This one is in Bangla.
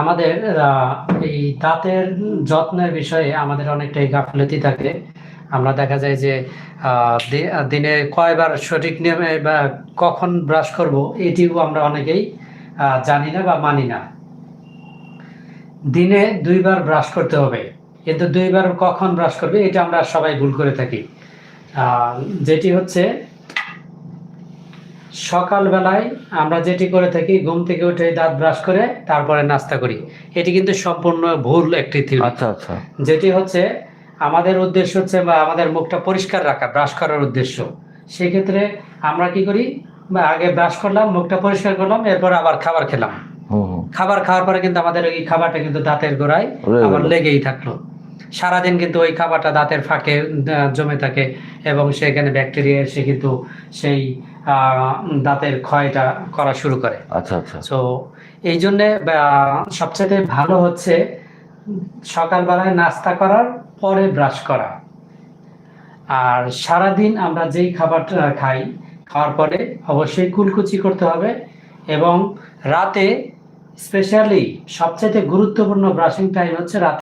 আমাদের এই দাঁতের যত্নের বিষয়ে আমাদের অনেকটাই গাফিলতি থাকে। আমরা দেখা যায় যে দিনে কয়বার সঠিক নিয়মে বা কখন ব্রাশ করব এটিও আমরা অনেকেই জানি না বা মানি না। দিনে ২ বার ব্রাশ করতে হবে, কিন্তু ২ বার কখন ব্রাশ করবে এটা আমরা সবাই ভুল করে থাকি। যেটি হচ্ছে সকালবেলায় আমরা যেটি করে থাকি, ঘুম থেকে উঠে দাঁত ব্রাশ করে তারপরে নাস্তা করি। এটি কিন্তু সম্পূর্ণ ভুল একটি থিওরি। আচ্ছা আচ্ছা। যেটি হচ্ছে আমাদের উদ্দেশ্য হচ্ছে বা আমাদের মুখটা পরিষ্কার রাখা, ব্রাশ করার উদ্দেশ্য। সেক্ষেত্রে আমরা কি করি, বা আগে ব্রাশ করলাম, মুখটা পরিষ্কার করলাম, এরপর আবার খাবার খেলাম। হুম হুম। খাবার খাওয়ার পরে কিন্তু আমাদের ওই খাবারটা কিন্তু দাঁতের গোড়ায় রয়ে আবার গেল। লেগেই থাকলো। সারাদিন কিন্তু ওই খাবারটা দাঁতের ফাঁকে জমে থাকে, এবং সেখানে ব্যাকটেরিয়া এসে কিন্তু সেই দাঁতের ক্ষয়টা করা শুরু করে। আচ্ছা আচ্ছা। সো এই জন্যে সবচেয়ে ভালো হচ্ছে সকালবেলায় নাস্তা করার পরে ব্রাশ করা। আর সারাদিন আমরা যেই খাবারটা খাই, খাওয়ার পরে অবশ্যই কুলকুচি করতে হবে। এবং রাতে স্পেশালি সবচেয়ে গুরুত্বপূর্ণ ব্রাশিং টাইম হচ্ছে রাতে।